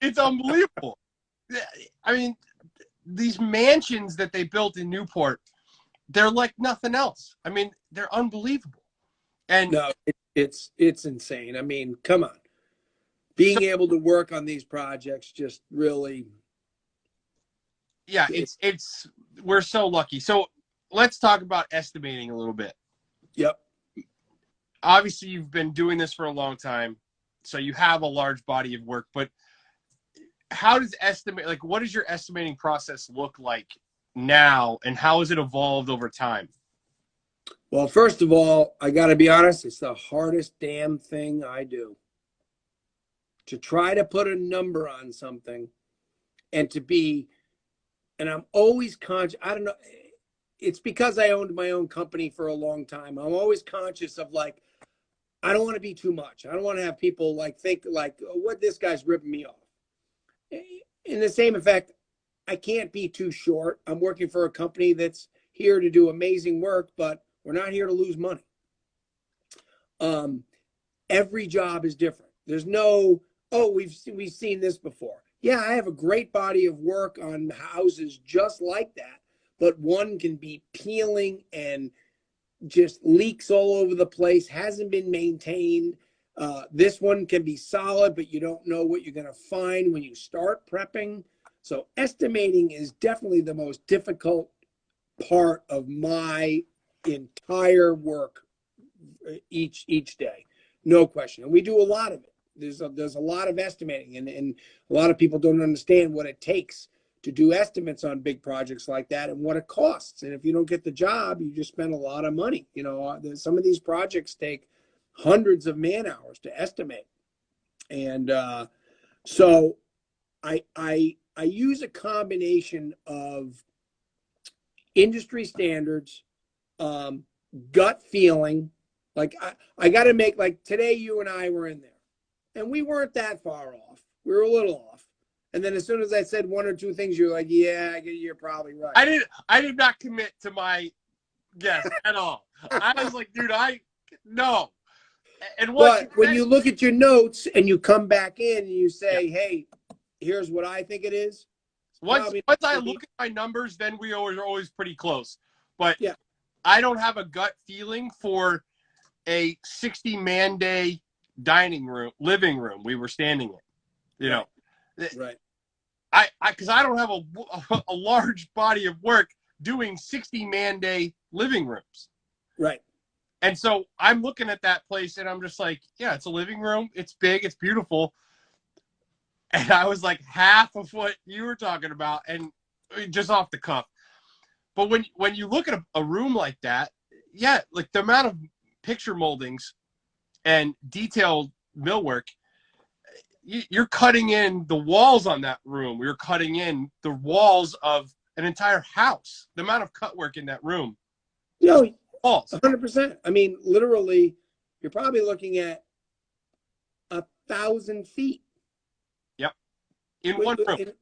It's unbelievable. I mean, these mansions that they built in Newport, they're like nothing else. I mean, they're unbelievable. And No, it's insane. I mean, come on. so, Being able to work on these projects just really. yeah, it's we're so lucky. So let's talk about estimating a little bit. Yep. Obviously, you've been doing this for a long time, so you have a large body of work. But how does what does your estimating process look like now, and how has it evolved over time? Well, first of all, I got to be honest, it's the hardest damn thing I do. To try to put a number on something and I'm always conscious. I don't know. It's because I owned my own company for a long time. I'm always conscious of like, I don't want to be too much. I don't want to have people like think like, oh, what, this guy's ripping me off. In the same effect, I can't be too short. I'm working for a company that's here to do amazing work, but we're not here to lose money. Every job is different. There's no, oh, we've seen this before. Yeah, I have a great body of work on houses just like that, but one can be peeling and just leaks all over the place, hasn't been maintained. This one can be solid, but you don't know what you're going to find when you start prepping. So estimating is definitely the most difficult part of my entire work each day. No question. And we do a lot of it. There's a lot of estimating, and a lot of people don't understand what it takes to do estimates on big projects like that and what it costs. And if you don't get the job, you just spend a lot of money. You know, some of these projects take hundreds of man hours to estimate. And so I use a combination of industry standards, gut feeling. Like I got to make, like today you and I were in there and we weren't that far off. We were a little off. And then as soon as I said one or two things, you're like, yeah, you're probably right. I did not commit to my guess at all. I was like, dude, no. And but when you look at your notes and you come back in and you say, yeah, hey, here's what I think it is. Once I look at my numbers, then we are always pretty close. But yeah, I don't have a gut feeling for a 60-man day living room we were standing in. You know, right. Because I don't have a large body of work doing 60-man day living rooms. Right. And so I'm looking at that place and I'm just like, yeah, it's a living room. It's big. It's beautiful. And I was like half of what you were talking about, and just off the cuff. But when you look at a room like that, yeah, like the amount of picture moldings and detailed millwork, you're cutting in the walls on that room. You're cutting in the walls of an entire house. The amount of cut work in that room. No, walls. 100%. I mean, literally, you're probably looking at 1,000 feet. Yep. In one room.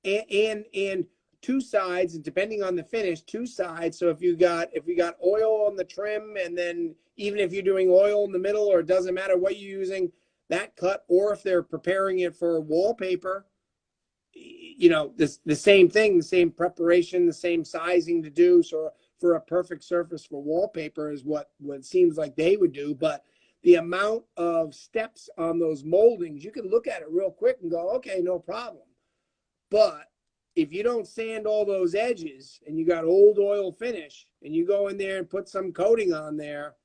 And two sides, and depending on the finish, two sides. So if you got oil on the trim, and then even if you're doing oil in the middle, or it doesn't matter what you're using, that cut, or if they're preparing it for wallpaper, you know, the same thing, the same preparation, the same sizing to do. So for a perfect surface for wallpaper is what it seems like they would do. But the amount of steps on those moldings, you can look at it real quick and go, okay, no problem. But if you don't sand all those edges and you got old oil finish and you go in there and put some coating on there,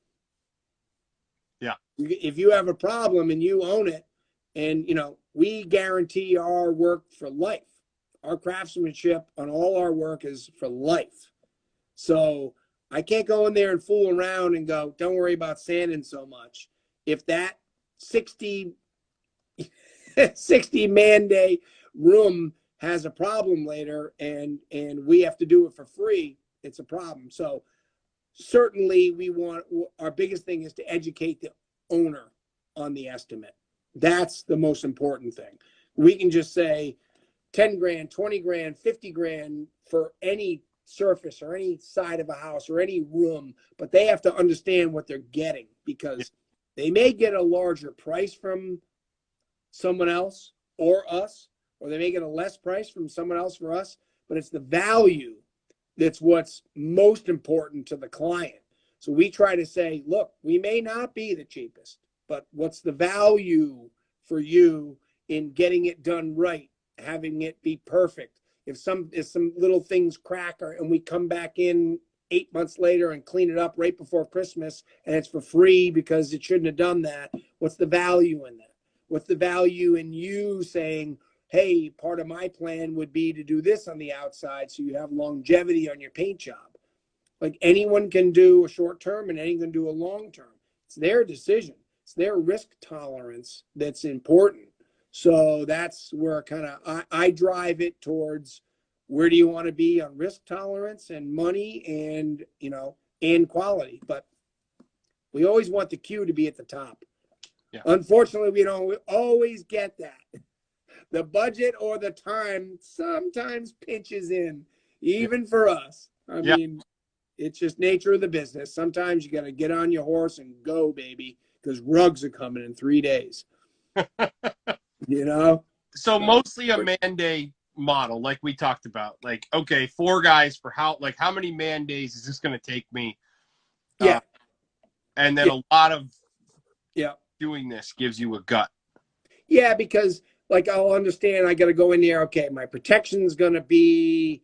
yeah, if you have a problem and you own it, and you know, we guarantee our work for life. Our craftsmanship on all our work is for life. So I can't go in there and fool around and go, don't worry about sanding so much. If that 60 man day room has a problem later and we have to do it for free, it's a problem. So certainly our biggest thing is to educate the owner on the estimate. That's the most important thing. We can just say 10 grand, 20 grand, 50 grand for any surface or any side of a house or any room, but they have to understand what they're getting, because they may get a larger price from someone else, or us, or they may get a less price from someone else for us, but it's the value that's what's most important to the client. So we try to say, look, we may not be the cheapest, but what's the value for you in getting it done right, having it be perfect? If some little things crack and we come back in 8 months later and clean it up right before Christmas and it's for free because it shouldn't have done that, what's the value in that? What's the value in you saying, hey, part of my plan would be to do this on the outside so you have longevity on your paint job? Like, anyone can do a short term and anyone can do a long term. It's their decision. It's their risk tolerance that's important. So that's where kind of I drive it towards, where do you want to be on risk tolerance and money and, and quality. But we always want the queue to be at the top. Yeah. Unfortunately, we don't always get that. The budget or the time sometimes pinches in, even for us. I mean, it's just nature of the business. Sometimes you got to get on your horse and go, baby, because rugs are coming in 3 days. So mostly a man day model, like we talked about. Like, okay, 4 guys for how many man days is this going to take me? Yeah. And then a lot of yeah doing this gives you a gut. Yeah, because like, I'll understand I got to go in there. Okay, my protection is going to be,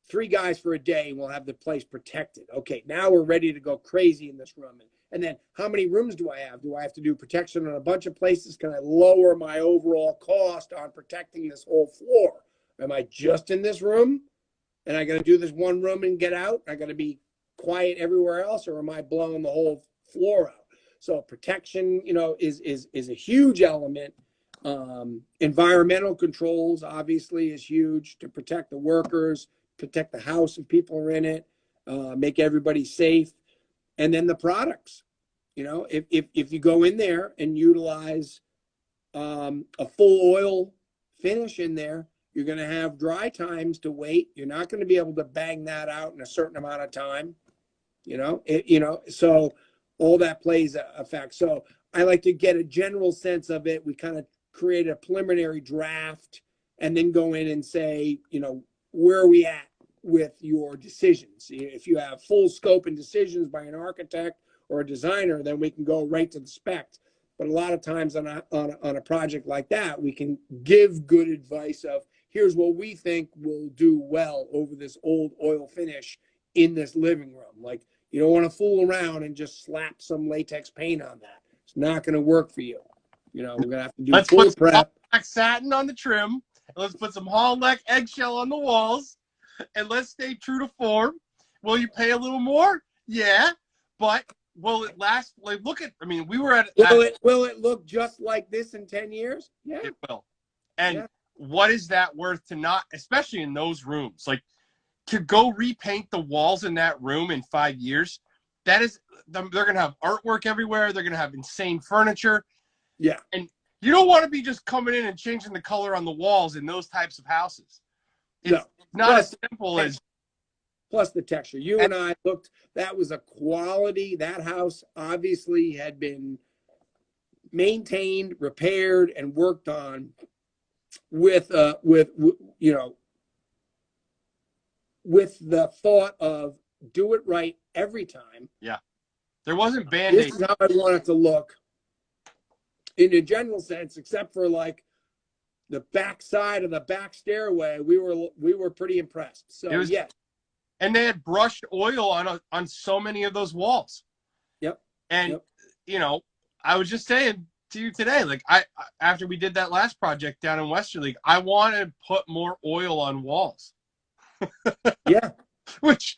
3 guys for a day, and we'll have the place protected. Okay, now we're ready to go crazy in this room. And then how many rooms do I have? Do I have to do protection on a bunch of places? Can I lower my overall cost on protecting this whole floor? Am I just in this room and I got to do this one room and get out? I got to be quiet everywhere else, or am I blowing the whole floor out? So protection, is a huge element. Environmental controls obviously is huge to protect the workers, protect the house if people are in it, make everybody safe. And then the products, if you go in there and utilize a full oil finish in there, you're going to have dry times to wait. You're not going to be able to bang that out in a certain amount of time. So all that plays a fact. So I like to get a general sense of it. We kind of create a preliminary draft and then go in and say, where are we at with your decisions? If you have full scope and decisions by an architect or a designer, then we can go right to the spec. But a lot of times on a project like that, we can give good advice of, here's what we think will do well over this old oil finish in this living room. Like, you don't want to fool around and just slap some latex paint on that. It's not going to work for you. We're going to have to do full prep. Let's put black satin on the trim. Let's put some Hall-Neck eggshell on the walls. And let's stay true to form. Will you pay a little more? Yeah. But will it last? Like, we were at... Will it look just like this in 10 years? Yeah. It will. And what is that worth to not, especially in those rooms? Like, to go repaint the walls in that room in 5 years, they're going to have artwork everywhere. They're going to have insane furniture. Yeah. And you don't want to be just coming in and changing the color on the walls in those types of houses. It's not as simple as... Plus the texture. You and I looked, that was a quality. That house obviously had been maintained, repaired, and worked on with the thought of do it right every time. Yeah. There wasn't Band-Aid. This is how I want it to look in a general sense, except for like the back side of the back stairway. We were pretty impressed. So yes. And they had brushed oil on so many of those walls. Yep. And I was just saying to you today, like, after we did that last project down in Westerly, I want to put more oil on walls. Yeah.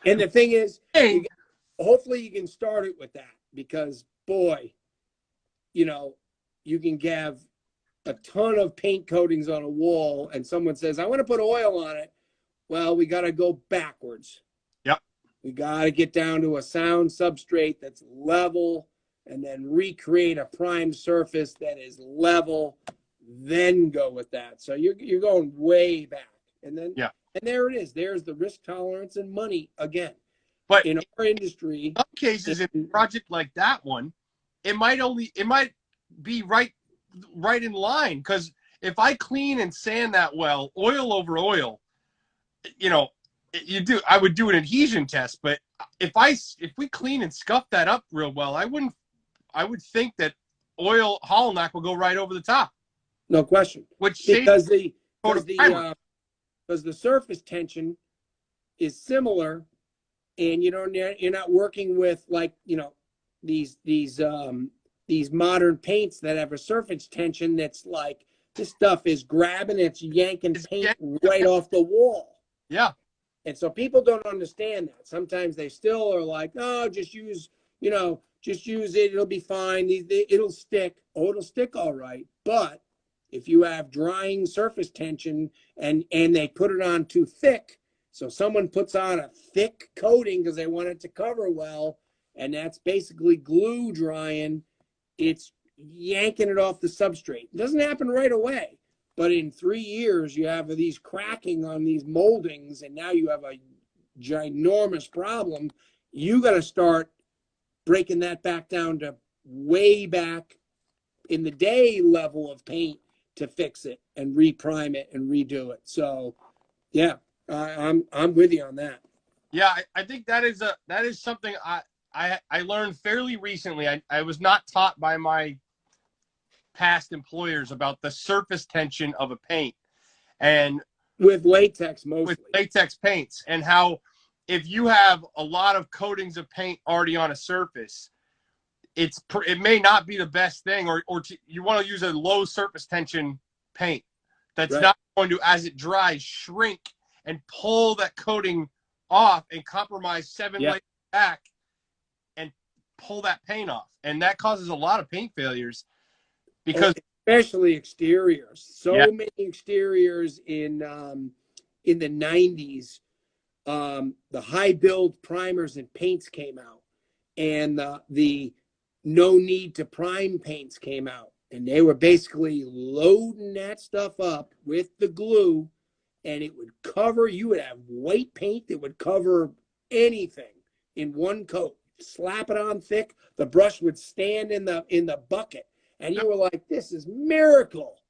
And the thing is, hey, hopefully you can start it with that, because boy, you can have a ton of paint coatings on a wall and someone says, I want to put oil on it. Well, we got to go backwards. Yep. We got to get down to a sound substrate that's level and then recreate a prime surface that is level, then go with that. So you're going way back. And then, and there it is. There's the risk tolerance and money again. But in our industry, in some cases, in a project like that one, it might be right in line, because if I clean and sand that well, oil over oil, you know, I would do an adhesion test, but if we clean and scuff that up real well, I would think that oil hollow knock will go right over the top. No question. Which Because because the surface tension is similar, and you're not working with, like, these modern paints that have a surface tension that's like, this stuff is grabbing, it's yanking paint right off the wall. Yeah. And so people don't understand that. Sometimes they still are like, oh, just use it. It'll be fine. It'll stick. Oh, it'll stick all right. But if you have drying surface tension and they put it on too thick, so someone puts on a thick coating because they want it to cover well, and that's basically glue drying, it's yanking it off the substrate. It doesn't happen right away. But in 3 years, you have these cracking on these moldings, and now you have a ginormous problem. You got to start breaking that back down to way back in the day level of paint to fix it and reprime it and redo it. So, yeah, I'm with you on that. Yeah, I think that is something I learned fairly recently. I was not taught by my past employers about the surface tension of a paint, and with latex mostly. With latex paints, and how if you have a lot of coatings of paint already on a surface, it may not be the best thing, or you want to use a low surface tension paint that's not going to, as it dries, shrink and pull that coating off and compromise 7 layers back and pull that paint off, and that causes a lot of paint failures. Because especially exteriors, many exteriors in the 90s, the high build primers and paints came out, and the no need to prime paints came out, and they were basically loading that stuff up with the glue, and it would cover. You would have white paint that would cover anything in one coat. Slap it on thick, the brush would stand in the bucket. And you were like, this is miracle.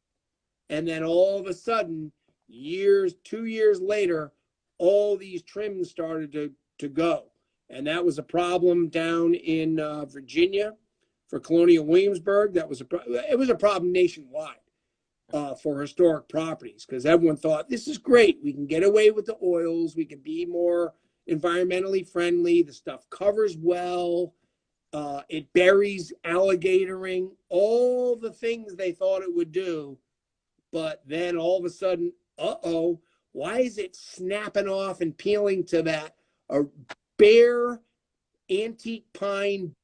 And then all of a sudden, 2 years later, all these trims started to go. And that was a problem down in Virginia for Colonial Williamsburg. It was a problem nationwide for historic properties, because everyone thought, this is great. We can get away with the oils. We can be more environmentally friendly. The stuff covers well. It buries alligatoring, all the things they thought it would do. But then all of a sudden, why is it snapping off and peeling to that bare antique pine?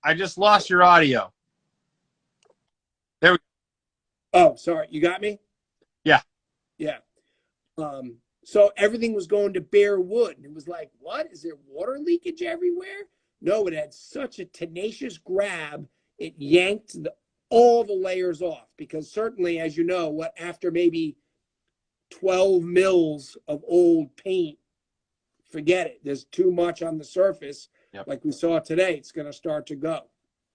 I just lost your audio. There we go. Oh, sorry. You got me? Yeah. Yeah. So everything was going to bare wood. And it was like, what? Is there water leakage everywhere? No, it had such a tenacious grab, it yanked all the layers off. Because certainly, as you know, after maybe 12 mils of old paint, forget it. There's too much on the surface. Yep. Like we saw today, it's going to start to go.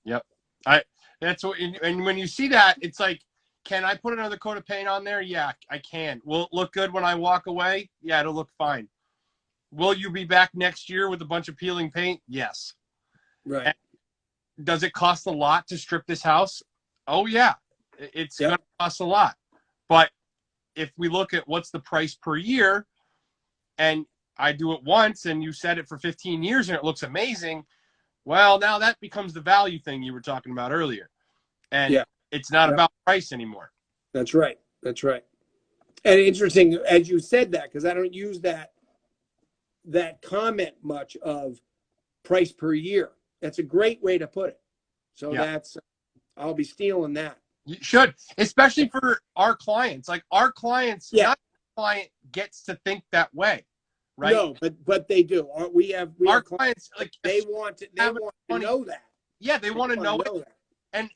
Yep. And when you see that, it's like, can I put another coat of paint on there? Yeah, I can. Will it look good when I walk away? Yeah, it'll look fine. Will you be back next year with a bunch of peeling paint? Yes. Right. And does it cost a lot to strip this house? Oh, yeah. It's going to cost a lot. But if we look at what's the price per year, and I do it once and you set it for 15 years and it looks amazing, well, now that becomes the value thing you were talking about earlier. And it's not about price anymore. That's right. That's right. And interesting, as you said that, because I don't use that comment much of price per year. That's a great way to put it. So I'll be stealing that. You should, especially for our clients. Like our clients, not every client gets to think that way, right? No, but they do. Our clients, like they want to know that. Yeah, they want to know it. And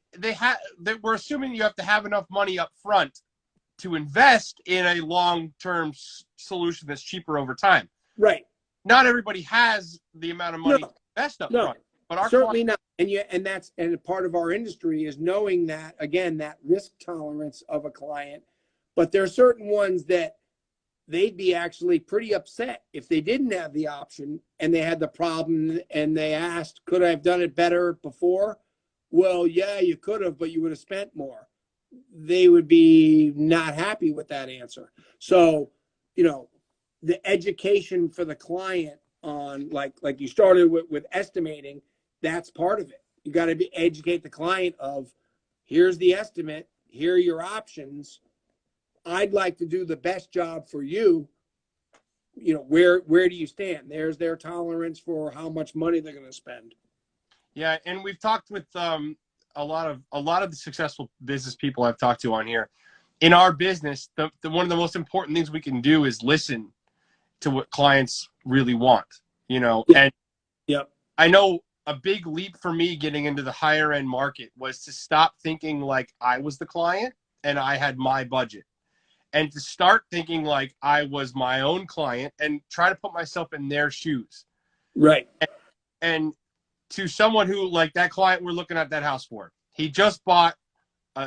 we're assuming you have to have enough money up front to invest in a long-term solution that's cheaper over time. Right. Not everybody has the amount of money to invest up front. But our Certainly not. And part of our industry is knowing that, again, that risk tolerance of a client. But there are certain ones that they'd be actually pretty upset if they didn't have the option and they had the problem and they asked, could I have done it better before? Well, yeah, you could have, but you would have spent more. They would be not happy with that answer. So, the education for the client on like you started with estimating, that's part of it. You got to educate the client of, here's the estimate, here are your options. I'd like to do the best job for you. Where do you stand? There's their tolerance for how much money they're going to spend. Yeah, and we've talked with a lot of the successful business people I've talked to on here. In our business, the one of the most important things we can do is listen to what clients really want. Yeah. And yep. I know a big leap for me getting into the higher end market was to stop thinking like I was the client and I had my budget, and to start thinking like I was my own client and try to put myself in their shoes. Right. And to someone who, like that client we're looking at that house for, he just bought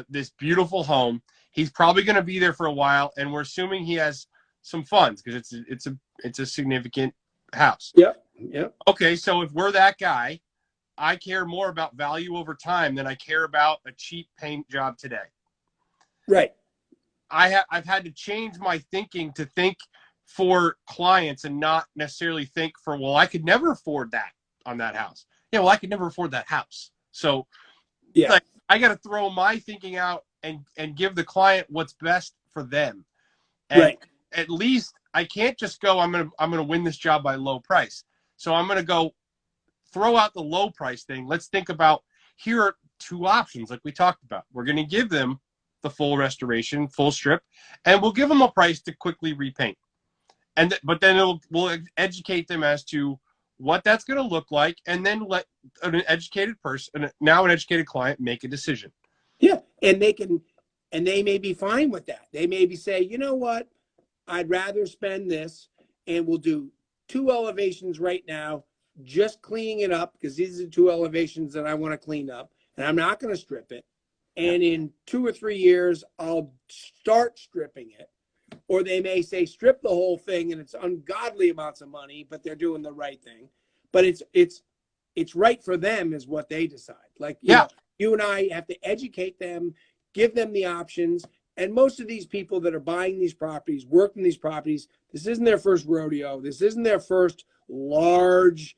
this beautiful home. He's probably going to be there for a while, and we're assuming he has some funds because it's a significant house. Yep. Yep. Okay, so if we're that guy, I care more about value over time than I care about a cheap paint job today. Right. I've had to change my thinking to think for clients and not necessarily think for, well, I could never afford that on that house. Yeah, well, I could never afford that house. So yeah, like, I got to throw my thinking out and give the client what's best for them. And right. At least I can't just go, I'm gonna win this job by low price. So I'm gonna go throw out the low price thing. Let's think about, here are two options like we talked about. We're gonna give them the full restoration, full strip, and we'll give them a price to quickly repaint. But then we'll educate them as to what that's going to look like, and then let an educated person, now an educated client, make a decision. Yeah, and they may be fine with that. They maybe say, you know what, I'd rather spend this, and we'll do 2 elevations right now, just cleaning it up, because these are 2 elevations that I want to clean up, and I'm not going to strip it. And in 2 or 3 years, I'll start stripping it. Or they may say, strip the whole thing, and it's ungodly amounts of money, but they're doing the right thing. But it's right for them is what they decide. Like, you and I have to educate them, give them the options. And most of these people that are buying these properties, working these properties, this isn't their first rodeo. This isn't their first large,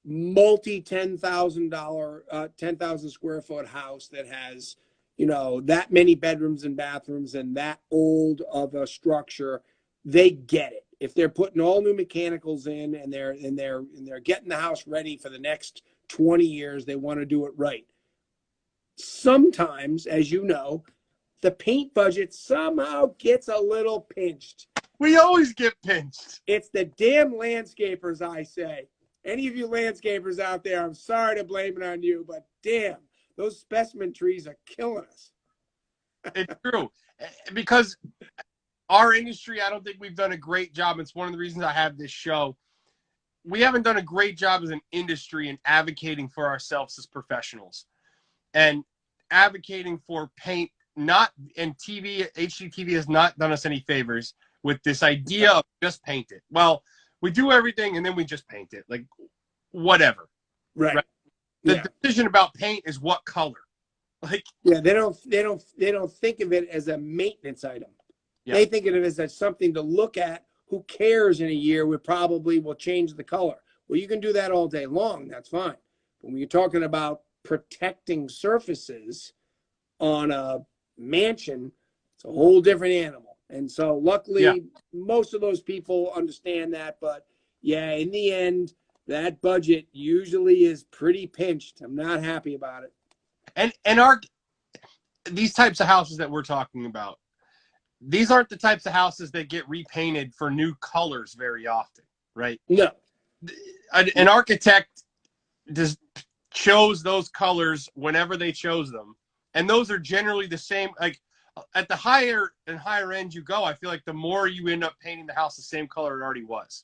$10,000, 10,000 square foot house that has, that many bedrooms and bathrooms and that old of a structure. They get it. If they're putting all new mechanicals in and they're getting the house ready for the next 20 years, they want to do it right. Sometimes, as you know, the paint budget somehow gets a little pinched. We always get pinched. It's the damn landscapers, I say. Any of you landscapers out there, I'm sorry to blame it on you, but damn, those specimen trees are killing us. It's true. Because our industry, I don't think we've done a great job. It's one of the reasons I have this show. We haven't done a great job as an industry in advocating for ourselves as professionals and advocating for paint. HGTV has not done us any favors with this idea of just paint it. Well, we do everything and then we just paint it. Like, whatever. Right. The decision about paint is what color. Like, yeah, they don't think of it as a maintenance item. Yeah. They think of it as something to look at. Who cares in a year? We probably will change the color. Well, you can do that all day long. That's fine. But when you're talking about protecting surfaces on a mansion, it's a whole different animal. And so luckily, most of those people understand that. But yeah, in the end, that budget usually is pretty pinched. I'm not happy about it. And these types of houses that we're talking about, these aren't the types of houses that get repainted for new colors very often, right? No. An architect just chose those colors whenever they chose them. And those are generally the same. Like, at the higher end you go, I feel like the more you end up painting the house the same color it already was.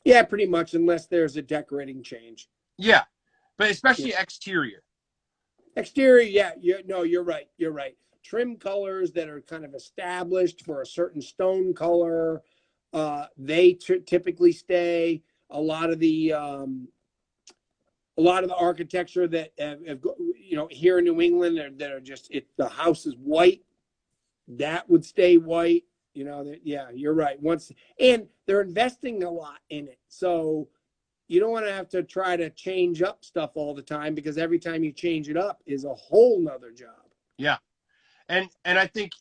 Yeah, pretty much, unless there's a decorating change. Yeah. but especially exterior. Exterior, yeah, you're right. You're right. Trim colors that are kind of established for a certain stone color, they typically stay. A lot of the architecture that here in New England that are just the house is white, that would stay white. Yeah, you're right. And they're investing a lot in it, so you don't want to have to try to change up stuff all the time, because every time you change it up is a whole nother job. Yeah, and I think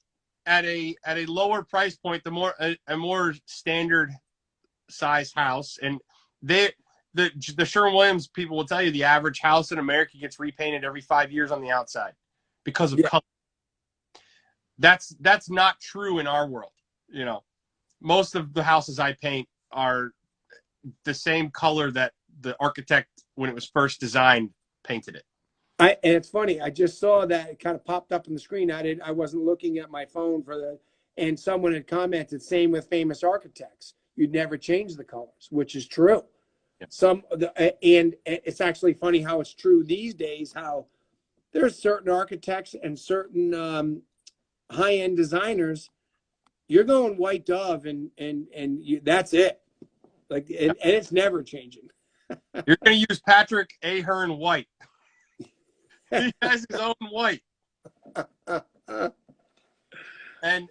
at a lower price point, the more a more standard size house, and the Sherwin-Williams people will tell you the average house in America gets repainted every 5 years on the outside because of color. That's not true in our world. Most of the houses I paint are the same color that the architect, when it was first designed, painted it. And it's funny, I just saw that it kind of popped up on the screen. I wasn't looking at my phone and someone had commented, same with famous architects, you'd never change the colors, which is true. Yeah. And it's actually funny how it's true these days, how there's certain architects and certain high-end designers, you're going white dove and that's it. And it's never changing. You're going to use Patrick Ahern white. He has his own white. And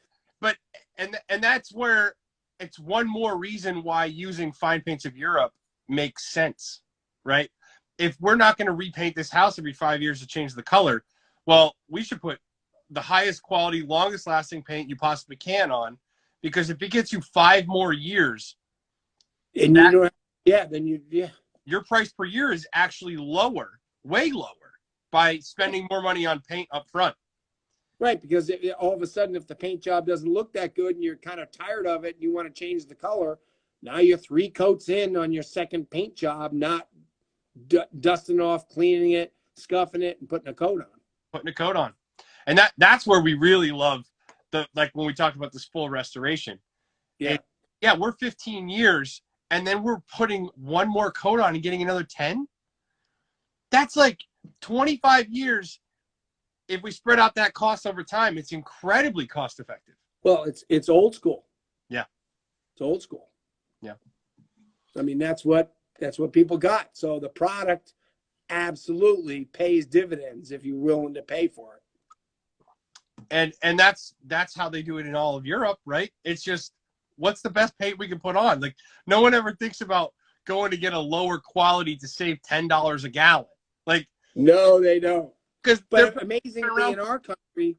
that's where it's one more reason why using fine paints of Europe makes sense, right? If we're not going to repaint this house every 5 years to change the color, well, we should put the highest quality, longest lasting paint you possibly can on, because if it gets you 5 more years, and your price per year is actually lower, way lower, by spending more money on paint up front. Right, because all of a sudden, if the paint job doesn't look that good and you're kind of tired of it and you want to change the color, now you're 3 coats in on your second paint job, not dusting off, cleaning it, scuffing it, and putting a coat on. And that's where we really love when we talked about this full restoration. Yeah. We're 15 years, and then we're putting one more coat on and getting another 10. That's like 25 years. If we spread out that cost over time, it's incredibly cost effective. Well, it's old school. Yeah. It's old school. Yeah. I mean, that's what people got. So the product absolutely pays dividends if you're willing to pay for it. And that's how they do it in all of Europe, right? It's just, what's the best paint we can put on? Like, no one ever thinks about going to get a lower quality to save $10 a gallon. Like, no, they don't. But amazingly, in our country,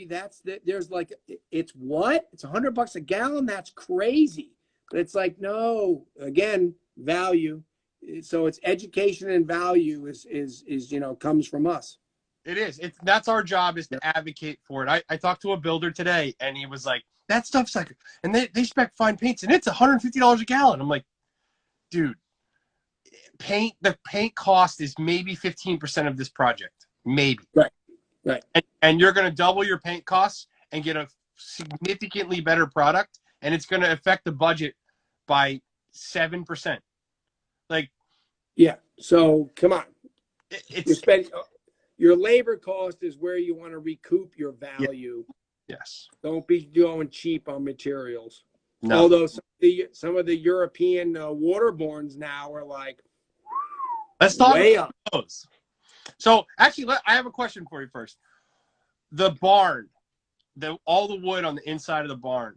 there's like, it's $100 a gallon. That's crazy. But it's like, no, again, value. So it's education and value is comes from us. It is. That's our job, is to advocate for it. I talked to a builder today, and he was like, that stuff's like, and they spec fine paints, and it's $150 a gallon. I'm like, dude, the paint cost is maybe 15% of this project. Maybe. Right. And you're going to double your paint costs and get a significantly better product, and it's going to affect the budget by 7%. Like, yeah. So come on. Your labor cost is where you want to recoup your value. Yes. Don't be going cheap on materials. No. Although some of the European waterborns now are like, let's talk about those. So actually, I have a question for you first. The barn, all the wood on the inside of the barn,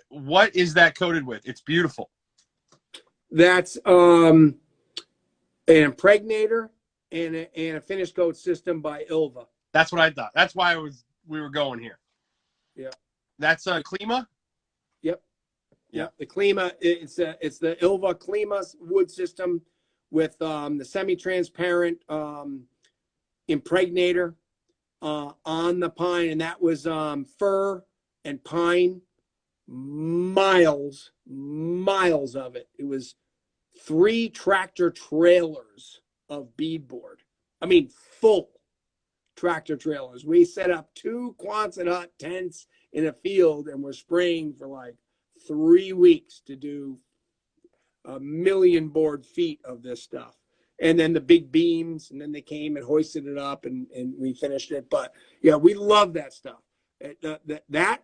what is that coated with? It's beautiful. That's an impregnator and a finish coat system by Ilva. That's what I thought. That's why we were going here. Yeah. That's Klima? Yep. Yeah. The Klima, it's the Ilva Klima wood system with the semi-transparent impregnator on the pine, and that was fir and pine, miles of it. It was 3 tractor trailers of beadboard. I mean, full tractor trailers. We set up 2 Quonset hut tents in a field, and we're spraying for like 3 weeks to do 1 million board feet of this stuff. and then the big beams, and then they came and hoisted it up, and we finished it. But yeah, we love that stuff. That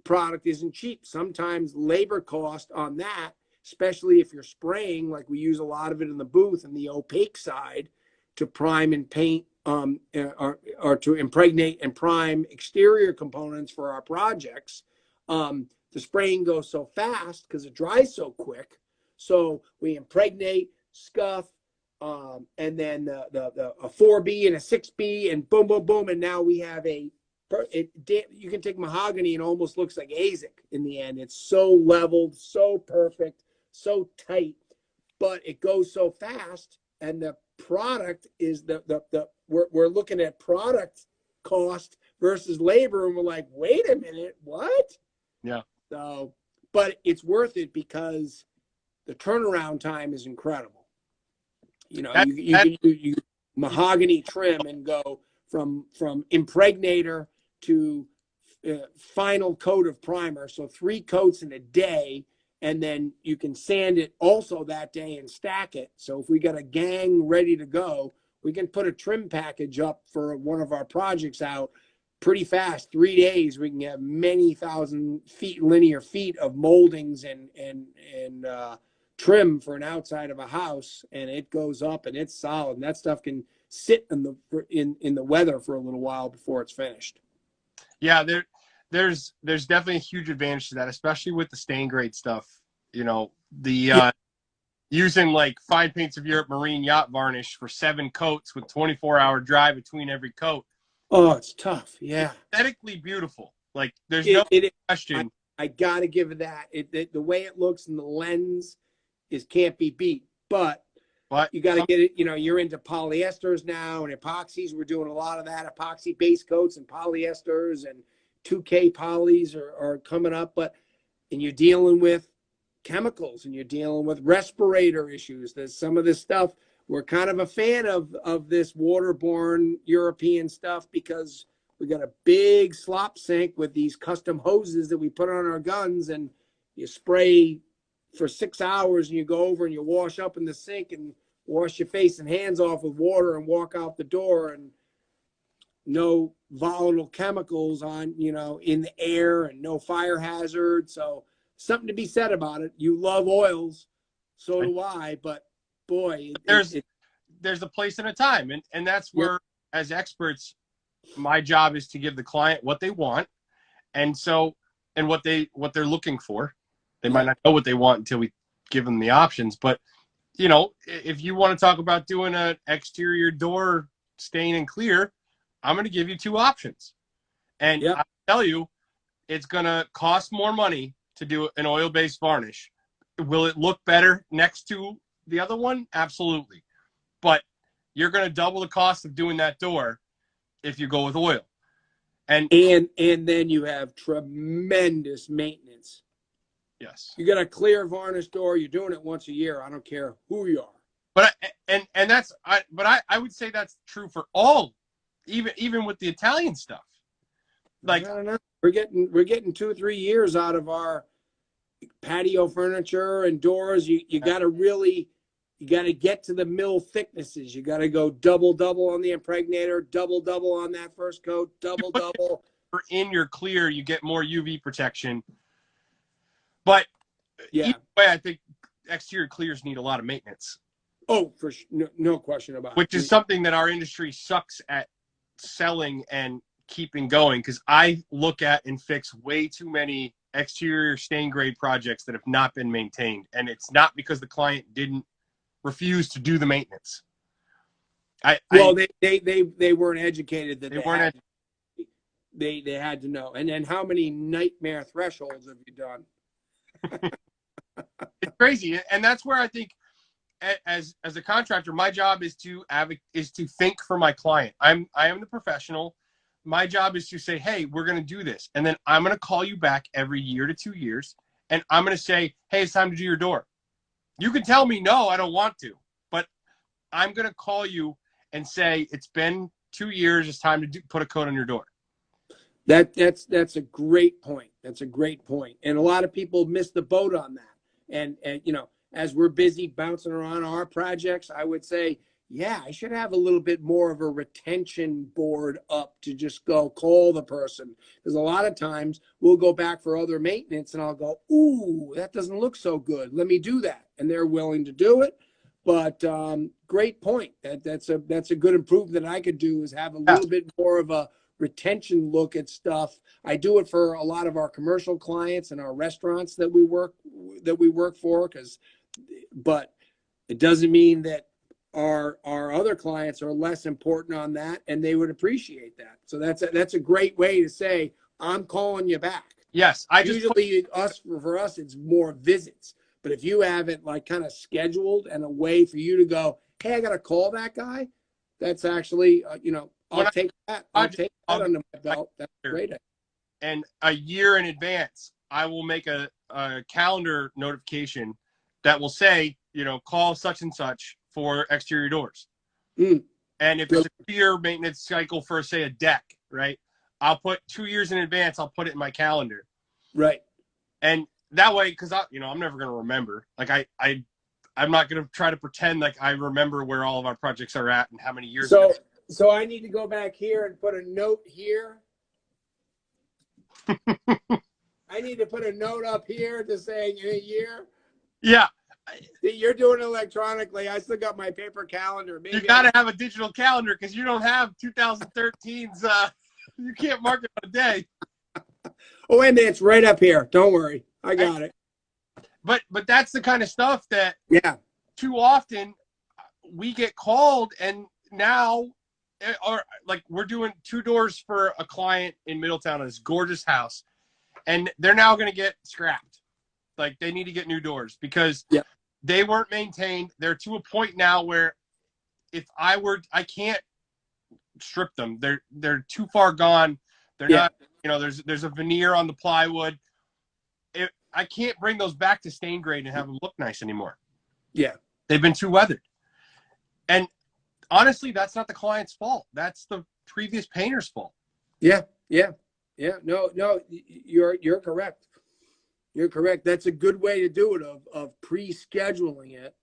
product isn't cheap. Sometimes labor cost on that, especially if you're spraying, like we use a lot of it in the booth and the opaque side to prime and paint, or to impregnate and prime exterior components for our projects. The spraying goes so fast because it dries so quick. So we impregnate, scuff, and then a 4B and a 6B, and boom, boom, boom, and now we have you can take mahogany and it almost looks like ASIC in the end. It's so leveled, so perfect, so tight, but it goes so fast, and the product is we're looking at product cost versus labor, and we're like, wait a minute, what? Yeah. So, but it's worth it because the turnaround time is incredible. You know, you can do mahogany trim and go from impregnator to final coat of primer. So 3 coats in a day, and then you can sand it also that day and stack it. So if we got a gang ready to go, we can put a trim package up for one of our projects out pretty fast. 3 days, we can have many thousand linear feet of moldings and trim for an outside of a house, and it goes up and it's solid. And that stuff can sit in the weather for a little while before it's finished. Yeah, there's definitely a huge advantage to that, especially with the stain grade stuff. You know, using like Fine Paints of Europe marine yacht varnish for 7 coats with 24-hour dry between every coat. Oh, it's tough. Yeah. It's aesthetically beautiful. Like there's no question. I got to give it that. The way it looks in the lens can't be beat. But you got to get it. You know, you're into polyesters now and epoxies. We're doing a lot of that. Epoxy base coats and polyesters and 2K polys are coming up. And you're dealing with chemicals and you're dealing with respirator issues. There's some of this stuff. We're kind of a fan of this waterborne European stuff because we got a big slop sink with these custom hoses that we put on our guns, and you spray for 6 hours and you go over and you wash up in the sink and wash your face and hands off with water and walk out the door, and no volatile chemicals in the air and no fire hazard. So something to be said about it. You love oils, so do I, but boy, there's a place and a time, and that's where, as experts, my job is to give the client what they want, and what they're looking for. They might not know what they want until we give them the options. But if you want to talk about doing an exterior door stain and clear, I'm going to give you 2 options, and I'll tell you, it's going to cost more money to do an oil-based varnish. Will it look better next to the other one? Absolutely. But you're going to double the cost of doing that door if you go with oil. And then you have tremendous maintenance. Yes. You got a clear varnish door, you're doing it once a year. I don't care who you are. But I would say that's true for all, even with the Italian stuff. Like, I don't know. We're getting 2 or 3 years out of our patio furniture and doors. You got to get to the mill thicknesses. You got to go double on the impregnator, double on that first coat, double. In your clear, you get more UV protection. But either way, I think exterior clears need a lot of maintenance. Oh, for no question about it. Which is something that our industry sucks at selling and keeping going, because I look at and fix way too many exterior stain grade projects that have not been maintained, and it's not because the client didn't refuse to do the maintenance. They weren't educated that they weren't. They had to know. And then how many nightmare thresholds have you done? It's crazy, and that's where I think, as a contractor, my job is to think for my client. I am the professional. My job is to say, hey, we're going to do this. And then I'm going to call you back every year to 2 years. And I'm going to say, hey, it's time to do your door. You can tell me, no, I don't want to. But I'm going to call you and say, it's been 2 years. It's time to put a coat on your door. That's a great point. That's a great point. And a lot of people miss the boat on that. And as we're busy bouncing around our projects, I would say, yeah, I should have a little bit more of a retention board up to just go call the person. Because a lot of times we'll go back for other maintenance and I'll go, ooh, that doesn't look so good. Let me do that. And they're willing to do it. But great point. That's a good improvement that I could do, is have a Yeah. little bit more of a retention look at stuff. I do it for a lot of our commercial clients and our restaurants that we work for, but it doesn't mean that our other clients are less important on that, and they would appreciate that. So that's a great way to say, I'm calling you back. Yes, Usually for us it's more visits, but if you have it like kind of scheduled and a way for you to go, hey, I got to call that guy, that's actually I'll take that under my belt. That's great. And a year in advance, I will make a calendar notification that will say, call such and such for exterior doors. Mm. And if it's a 2-year maintenance cycle for, say, a deck, right, I'll put 2 years in advance, I'll put it in my calendar. Right. And that way, because I'm never going to remember. Like I'm not going to try to pretend like I remember where all of our projects are at and how many years ago. So I need to go back here and put a note here. I need to put a note up here to say in a year. Yeah. You're doing it electronically. I still got my paper calendar. Maybe you got to have a digital calendar because you don't have 2013's. You can't mark it on a day. Oh, wait a minute. It's right up here. Don't worry. I got it. But that's the kind of stuff that too often we get called, and now or like we're doing 2 doors for a client in Middletown in this gorgeous house, and they're now going to get scrapped. Like they need to get new doors because they weren't maintained. They're to a point now where if I can't strip them. They're too far gone. They're not, there's a veneer on the plywood. I can't bring those back to stain grade and have them look nice anymore. Yeah. They've been too weathered. And honestly, that's not the client's fault. That's the previous painter's fault. Yeah. No, you're correct. You're correct. That's a good way to do it, of pre-scheduling it.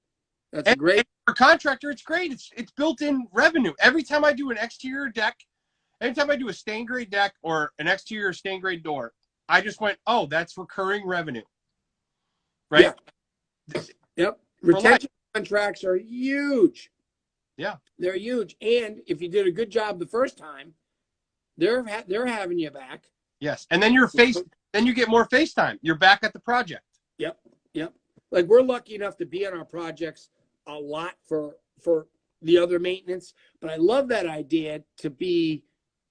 That's great. And for a contractor, it's great. It's built-in revenue. Every time I do an exterior deck, anytime I do a stain grade deck or an exterior stain grade door, I just went, oh, that's recurring revenue. Right? Yeah. Yep. Retention contracts are huge. Yeah. They're huge. And if you did a good job the first time, they're having you back. Yes. And then then you get more face time. You're back at the project. Yep. Like we're lucky enough to be on our projects a lot for the other maintenance, but I love that idea to be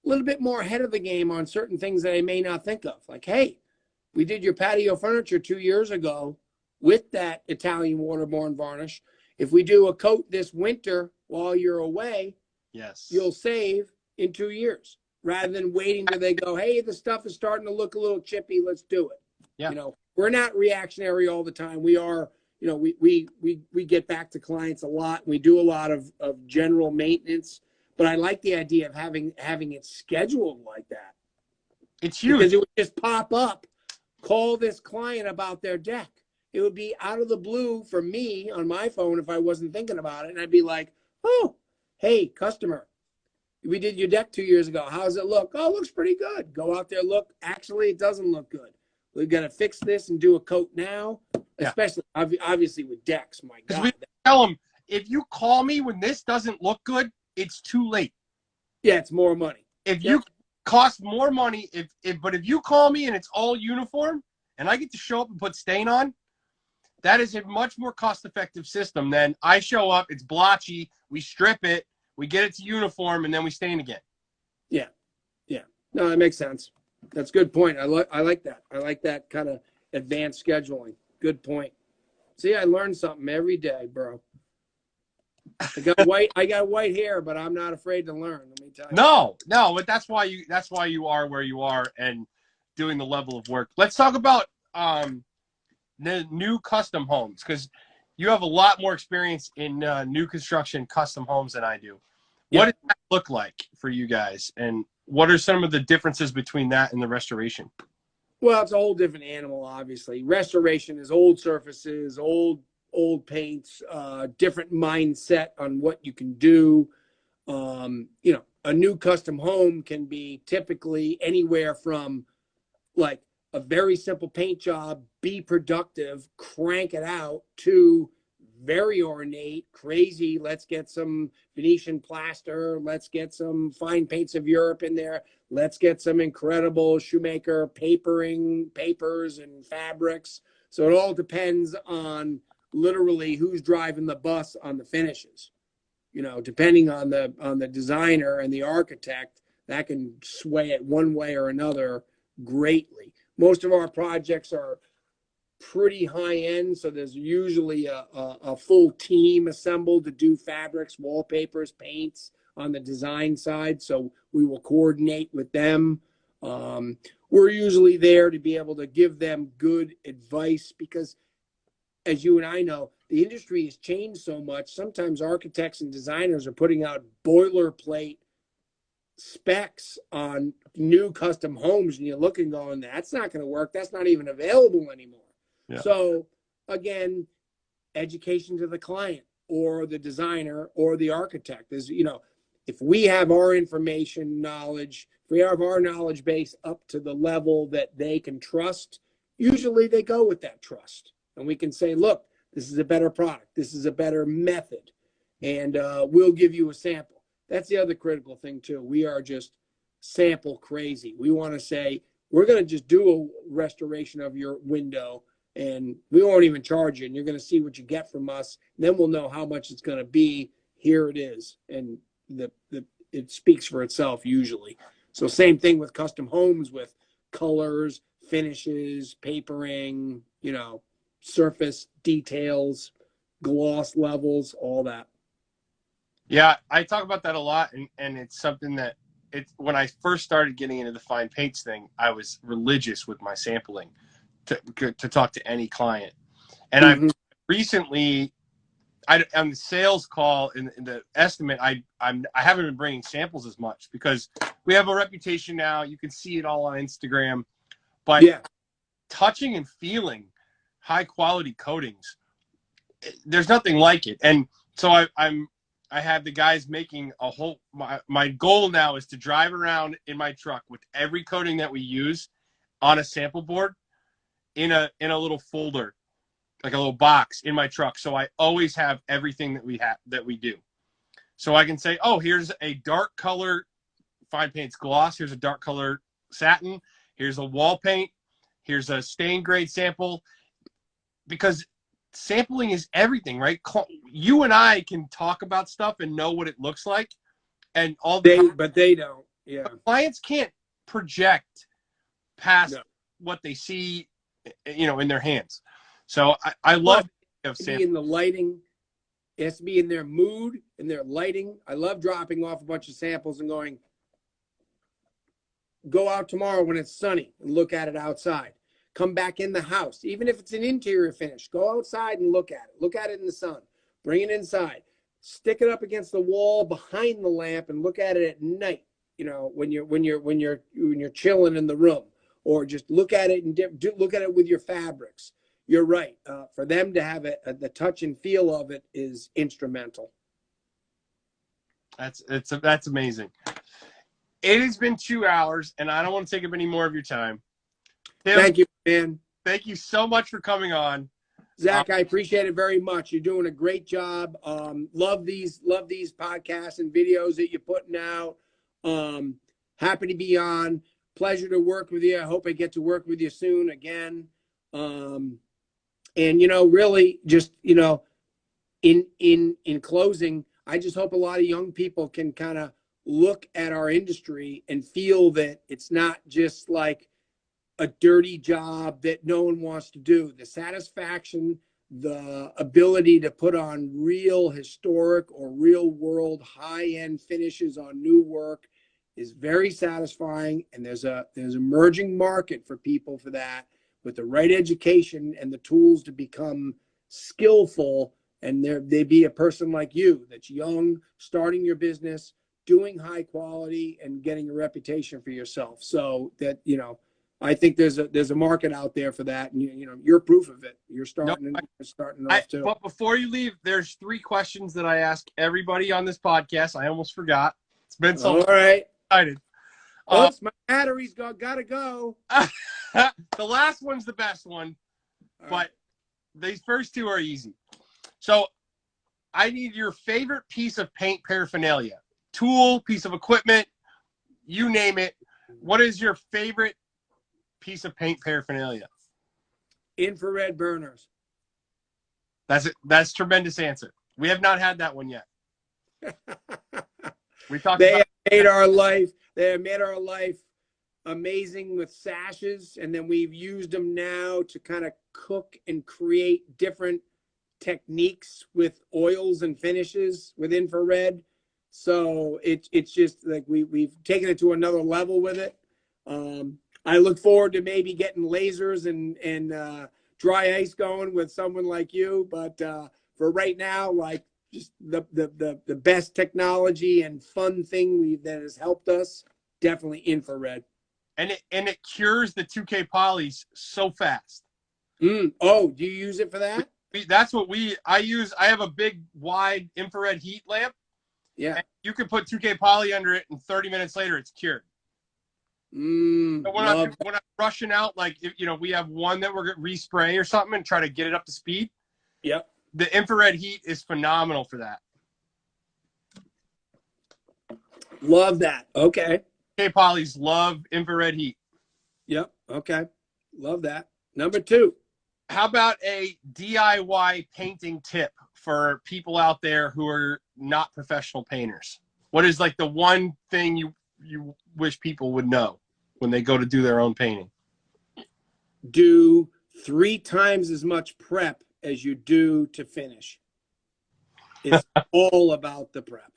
a little bit more ahead of the game on certain things that I may not think of. Like, hey, we did your patio furniture 2 years ago with that Italian waterborne varnish. If we do a coat this winter while you're away, you'll save in 2 years rather than waiting till they go, hey, the stuff is starting to look a little chippy. Let's do it. Yeah. We're not reactionary all the time. We are, we get back to clients a lot. We do a lot of general maintenance, but I like the idea of having it scheduled like that. It's huge. Because it would just pop up, call this client about their deck. It would be out of the blue for me on my phone if I wasn't thinking about it. And I'd be like, oh, hey, customer, we did your deck 2 years ago. How does it look? Oh, it looks pretty good. Go out there, look. Actually, it doesn't look good. We've got to fix this and do a coat now, especially obviously with decks. My God. We tell them, if you call me when this doesn't look good, it's too late. Yeah, it's more money. If you cost more money, but if you call me and it's all uniform and I get to show up and put stain on, that is a much more cost-effective system than I show up, it's blotchy, we strip it, we get it to uniform, and then we stain again. Yeah. No, that makes sense. That's a good point. I like that. I like that kind of advanced scheduling. Good point. See, I learn something every day, bro. I got white hair, but I'm not afraid to learn. Let me tell you. No, but that's why you are where you are and doing the level of work. Let's talk about the new custom homes, because you have a lot more experience in new construction custom homes than I do. What does that look like for you guys, and what are some of the differences between that and the restoration? Well, it's a whole different animal, obviously. Restoration is old surfaces, old old paints, different mindset on what you can do. You know, a new custom home can be typically anywhere from like a very simple paint job, be productive, crank it out, to very ornate, crazy. Let's get some Venetian plaster. Let's get some fine paints of Europe in there. Let's get some incredible shoemaker papers and fabrics. So it all depends on literally who's driving the bus on the finishes. You know, depending on the designer and the architect, that can sway it one way or another greatly. Most of our projects are pretty high end, so there's usually a full team assembled to do fabrics, wallpapers, paints on the design side. So we will coordinate with them. We're usually there to be able to give them good advice because, as you and I know, the industry has changed so much. Sometimes architects and designers are putting out boilerplate specs on new custom homes, and you're looking going, that's not going to work. That's not even available anymore. Yeah. So again, education to the client or the designer or the architect is, you know, if we have our information knowledge, if we have our knowledge base up to the level that they can trust, usually they go with that trust. And we can say, look, this is a better product. This is a better method. And we'll give you a sample. That's the other critical thing too. We are just sample crazy. We want to say, we're going to just do a restoration of your window and we won't even charge you. And you're going to see what you get from us. Then we'll know how much it's going to be. Here it is. And it speaks for itself usually. So same thing with custom homes with colors, finishes, papering, you know, surface details, gloss levels, all that. Yeah, I talk about that a lot, and it's something that when I first started getting into the fine paints thing, I was religious with my sampling to talk to any client. And I've recently, on the sales call in the estimate, I haven't been bringing samples as much because we have a reputation now. You can see it all on Instagram, but yeah, touching and feeling high quality coatings, there's nothing like it. And so I have the guys making a whole, my goal now is to drive around in my truck with every coating that we use on a sample board in a little folder, like a little box in my truck. So I always have everything that we do. So I can say, oh, here's a dark color fine paints gloss. Here's a dark color satin. Here's a wall paint. Here's a stain grade sample. Because sampling is everything, right? You and I can talk about stuff and know what it looks like, and but they don't. Yeah, but clients can't project past what they see, you know, in their hands. So I love in the lighting. It has to be in their mood, in their lighting. I love dropping off a bunch of samples and going, go out tomorrow when it's sunny and look at it outside. Come back in the house, even if it's an interior finish, go outside and look at it. Look at it in the sun, bring it inside, stick it up against the wall behind the lamp and look at it at night, you know, when you're chilling in the room, or just look at it and look at it with your fabrics. You're right. For them to have the touch and feel of it is instrumental. That's amazing. It has been 2 hours and I don't want to take up any more of your time. Tim, thank you, man. Thank you so much for coming on. Zach, I appreciate it very much. You're doing a great job. Love these podcasts and videos that you're putting out. Happy to be on. Pleasure to work with you. I hope I get to work with you soon again. And, you know, really just, you know, in closing, I just hope a lot of young people can kind of look at our industry and feel that it's not just like a dirty job that no one wants to do. The satisfaction, the ability to put on real historic or real world high-end finishes on new work is very satisfying. And there's an emerging market for people for that with the right education and the tools to become skillful. And they be a person like you that's young, starting your business, doing high quality and getting a reputation for yourself. So that, you know, I think there's a market out there for that, and you're proof of it. You're No, starting off too. but before you leave, there's 3 questions that I ask everybody on this podcast. I almost forgot. It's been so All right. excited. Oops, my battery's gotta go. The last one's the best one, but these first 2 are easy. So I need your favorite piece of paint paraphernalia, tool, piece of equipment, you name it. What is your favorite piece of paint paraphernalia? Infrared burners. That's it. That's a tremendous answer. We have not had that one yet. We talked They about have made our life. They have made our life amazing with sashes, and then we've used them now to kind of cook and create different techniques with oils and finishes with infrared. So it's just like we've taken it to another level with it. I look forward to maybe getting lasers and dry ice going with someone like you, but for right now, like just the best technology and fun thing that has helped us, definitely infrared. and it cures the 2K polys so fast. Oh, do you use it for that? That's what I use. I have a big wide infrared heat lamp. Yeah. You can put 2K poly under it, and 30 minutes later, it's cured. So when I'm rushing out, like we have one that we're gonna respray or something and try to get it up to speed. Yep. The infrared heat is phenomenal for that. Love that. Okay. 2K polys love infrared heat. Yep. Okay. Love that. Number 2. How about a DIY painting tip for people out there who are not professional painters? What is like the one thing you wish people would know when they go to do their own painting? Do 3 times as much prep as you do to finish. It's all about the prep.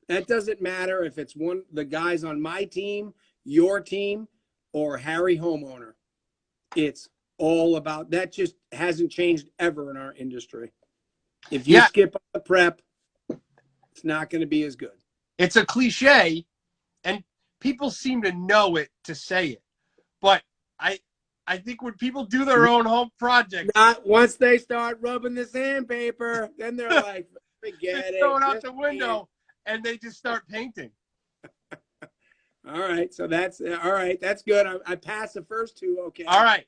That doesn't matter if it's the guys on my team, your team, or Harry homeowner. It's all about that. Just hasn't changed ever in our industry. If you skip on the prep, it's not going to be as good. It's a cliche, and people seem to know it to say it. But I think when people do their own home projects, not once they start rubbing the sandpaper, then they're like, forget it. Throw it out the window, and they just start painting. All right, so that's all right. That's good. I passed the first 2. Okay. All right.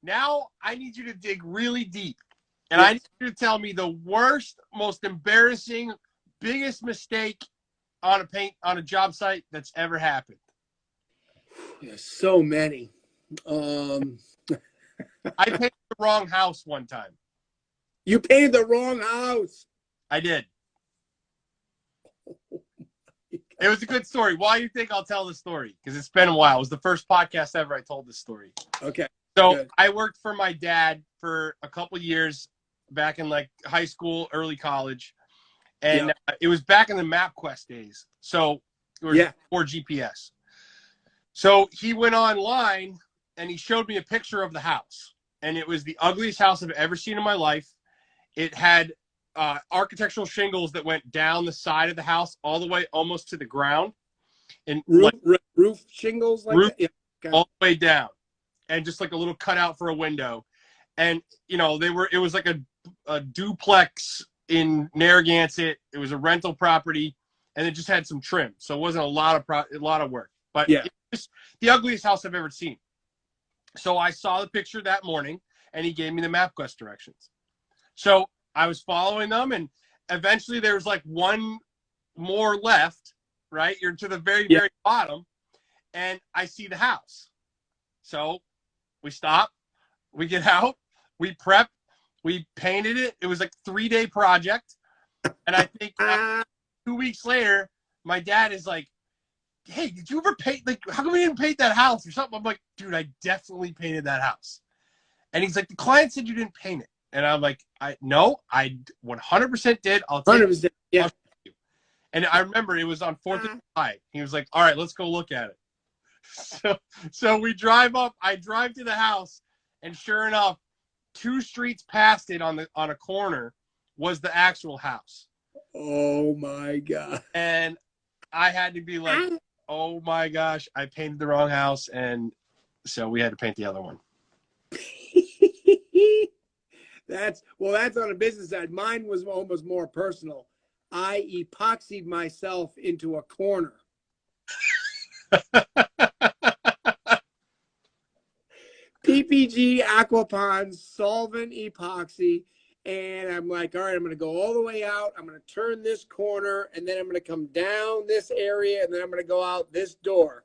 Now I need you to dig really deep, and I need you to tell me the worst, most embarrassing, biggest mistake on a job site that's ever happened. There's so many. I painted the wrong house one time. You painted the wrong house. I did. It was a good story. Why do you think I'll tell the story? Because it's been a while. It was the first podcast ever I told this story. Okay. So good. I worked for my dad for a couple years back in like high school, early college. And it was back in the MapQuest days. So it was before GPS. So he went online and he showed me a picture of the house. And it was the ugliest house I've ever seen in my life. It had architectural shingles that went down the side of the house all the way almost to the ground. And roof shingles like that? Yeah. Okay. All the way down. And just like a little cutout for a window. And, it was like a duplex in Narragansett. It was a rental property, and it just had some trim. So it wasn't a lot of work. But it was the ugliest house I've ever seen. So I saw the picture that morning, and he gave me the MapQuest directions. So I was following them, and eventually there was like one more left, right? You're to the very, very bottom, and I see the house. So we stop, we get out, we prep, we painted it. It was like a 3-day project. And I think 2 weeks later, my dad is like, hey, did you ever paint? Like, how come we didn't paint that house or something? I'm like, dude, I definitely painted that house. And he's like, the client said you didn't paint it. And I'm like, no, I 100% did. I'll take 100%. Yeah. And I remember it was on 4th of July. He was like, all right, let's go look at it. So we drive up. I drive to the house, and sure enough, 2 streets past it on a corner was the actual house. Oh my God. And I had to be like, oh my gosh, I painted the wrong house, and So we had to paint the other one. That's on a business side. Mine was almost more personal. I epoxied myself into a corner. PPG Aquapond solvent epoxy. And I'm like, all right, I'm going to go all the way out. I'm going to turn this corner, and then I'm going to come down this area, and then I'm going to go out this door.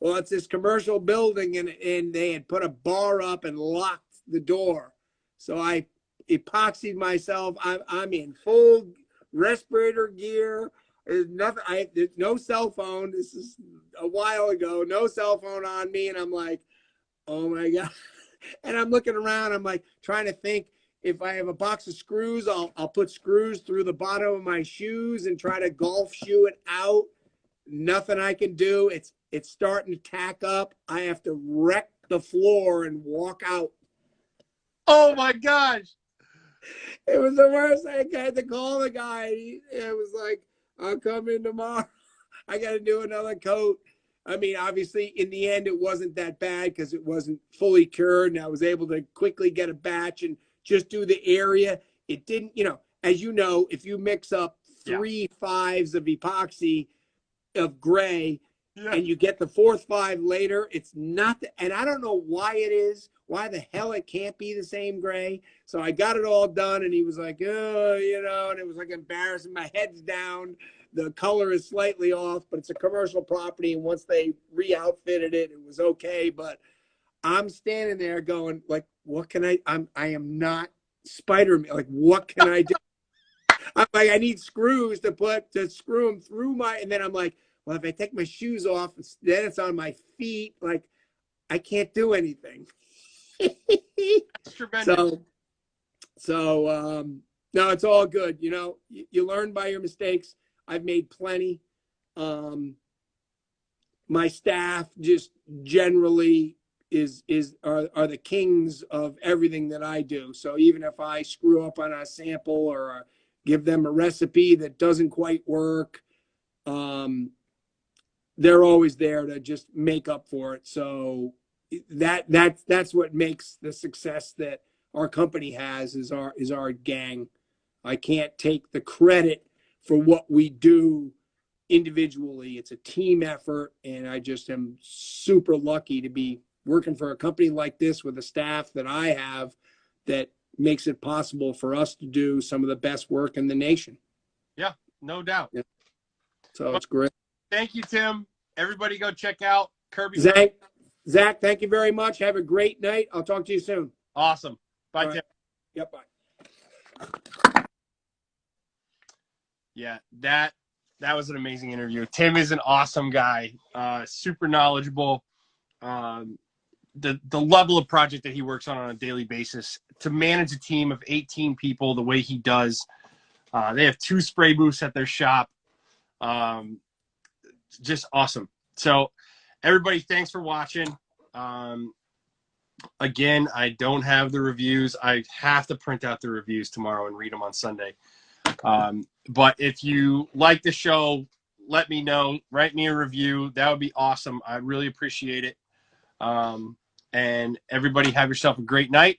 Well, it's this commercial building, and they had put a bar up and locked the door. So I epoxied myself. I'm in full respirator gear. There's nothing. There's no cell phone. This is a while ago. No cell phone on me, and I'm like, oh my God. And I'm looking around. I'm like trying to think, if I have a box of screws, I'll put screws through the bottom of my shoes and try to golf shoe it out. Nothing I can do. It's starting to tack up. I have to wreck the floor and walk out. Oh my gosh. It was the worst. I had to call the guy. It was like, I'll come in tomorrow. I got to do another coat. I mean, obviously, in the end, it wasn't that bad because it wasn't fully cured, and I was able to quickly get a batch and just do the area. It didn't, as you know, if you mix up 3 5s of epoxy of gray and you get the 4th 5 later, it's not, and I don't know why it is, why the hell it can't be the same gray. So I got it all done, and he was like, oh, and it was like embarrassing. My head's down. The color is slightly off, but it's a commercial property. And once they re-outfitted it, it was okay. But I'm standing there going, like, what can I am not Spider-Man. Like, what can I do? I'm like, I need screws to screw them through and then I'm like, well, if I take my shoes off, then it's on my feet. Like, I can't do anything. It's tremendous. So, no, it's all good. You learn by your mistakes. I've made plenty. My staff just generally are the kings of everything that I do. So even if I screw up on a sample or give them a recipe that doesn't quite work, they're always there to just make up for it. So that's what makes the success that our company has is our gang. I can't take the credit for what we do individually. It's a team effort, and I just am super lucky to be working for a company like this with a staff that I have that makes it possible for us to do some of the best work in the nation. Yeah, no doubt. Yeah. So it's great. Thank you, Tim. Everybody go check out Kirby. Zach, thank you very much. Have a great night. I'll talk to you soon. Awesome. Bye, Tim. Yep, bye. Yeah, that was an amazing interview. Tim is an awesome guy, super knowledgeable. The level of project that he works on a daily basis, to manage a team of 18 people the way he does. They have 2 spray booths at their shop. Just awesome. So everybody, thanks for watching. Again, I don't have the reviews. I have to print out the reviews tomorrow and read them on Sunday. But if you like the show, let me know. Write me a review. That would be awesome. I really appreciate it. And everybody have yourself a great night.